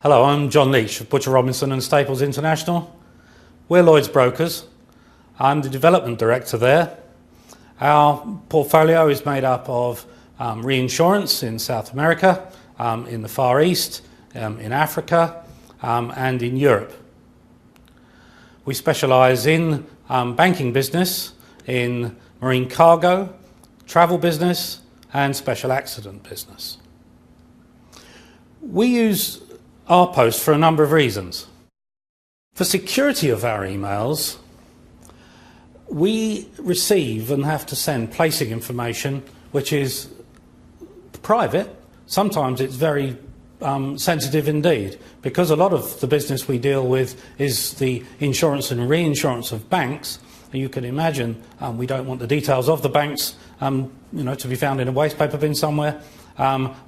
Hello, I'm John Leish of Butcher Robinson and Staples International. We're Lloyd's brokers. I'm the development director there. Our portfolio is made up of reinsurance in South America, in the Far East, in Africa, and in Europe. We specialise in banking business, in marine cargo, travel business, and special accident business. We use RPost for a number of reasons. For security of our emails, we receive and have to send placing information which is private. Sometimes it's very sensitive indeed, because a lot of the business we deal with is the insurance and reinsurance of banks. You can imagine we don't want the details of the banks to be found in a waste paper bin somewhere,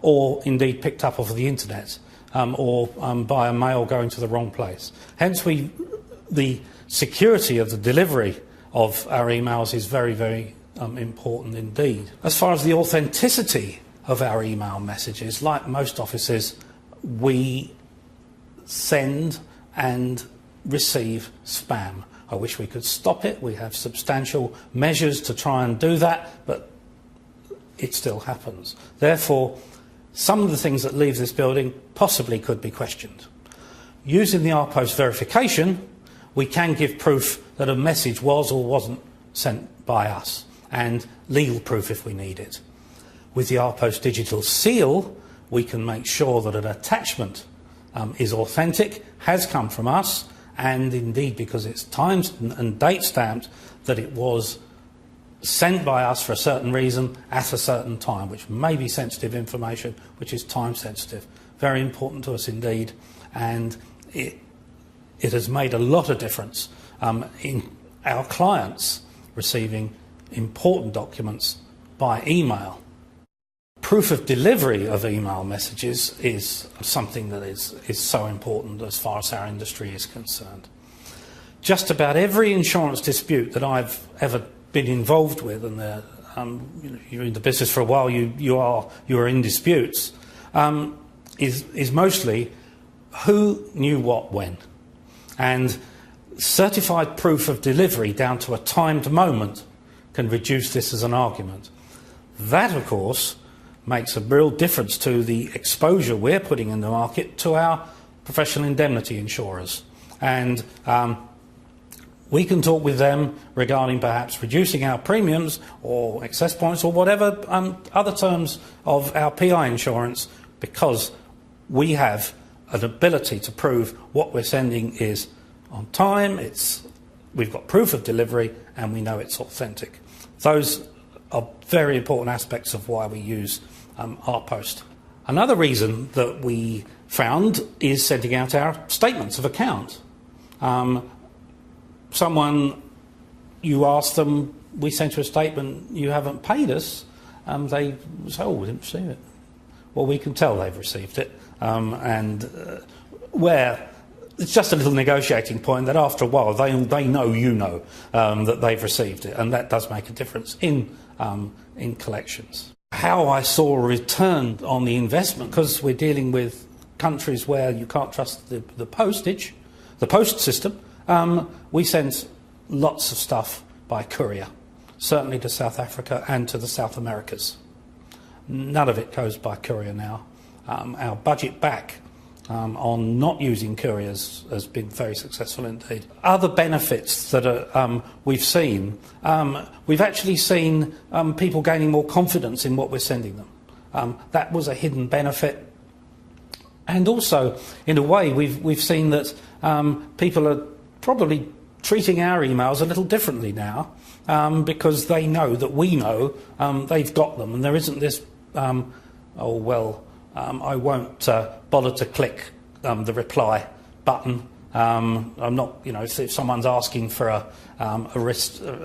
or indeed picked up off the internet. Or by a mail going to the wrong place. Hence, the security of the delivery of our emails is very, very important indeed. As far as the authenticity of our email messages, like most offices, we send and receive spam. I wish we could stop it. We have substantial measures to try and do that, but it still happens. Therefore, some of the things that leave this building possibly could be questioned. Using the RPost verification, we can give proof that a message was or wasn't sent by us, and legal proof if we need it. With the RPost digital seal, we can make sure that an attachment is authentic, has come from us, and indeed, because it's timed and date stamped, that it was sent by us for a certain reason at a certain time, which may be sensitive information, which is time sensitive. Very important to us indeed, and it has made a lot of difference in our clients receiving important documents by email. Proof of delivery of email messages is something that is so important as far as our industry is concerned. Just about every insurance dispute that I've ever been involved with, and you're in the business for a while, you are in disputes, is mostly who knew what when, and certified proof of delivery down to a timed moment can reduce this as an argument. That, of course, makes a real difference to the exposure we're putting in the market to our professional indemnity insurers, and we can talk with them regarding perhaps reducing our premiums or excess points or whatever other terms of our PI insurance, because we have an ability to prove what we're sending is on time, we've got proof of delivery, and we know it's authentic. Those are very important aspects of why we use RPost. Another reason that we found is sending out our statements of account. Someone, you ask them, we sent you a statement, you haven't paid us, they say, oh, we didn't receive it. Well, we can tell they've received it, where it's just a little negotiating point that after a while they know you know that they've received it, and that does make a difference in collections. How I saw a return on the investment, because we're dealing with countries where you can't trust the postage, the post system. We send lots of stuff by courier, certainly to South Africa and to the South Americas. None of it goes by courier now. Our budget back on not using couriers has been very successful indeed. Other benefits that we've seen, we've actually seen people gaining more confidence in what we're sending them. That was a hidden benefit. And also, in a way, we've seen that people are probably treating our emails a little differently now, because they know that we know they've got them, and there isn't this, I won't bother to click the reply button. I'm not, if someone's asking for a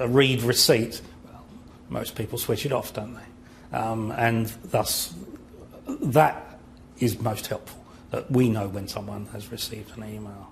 read receipt, well, most people switch it off, don't they? And thus, that is most helpful, that we know when someone has received an email.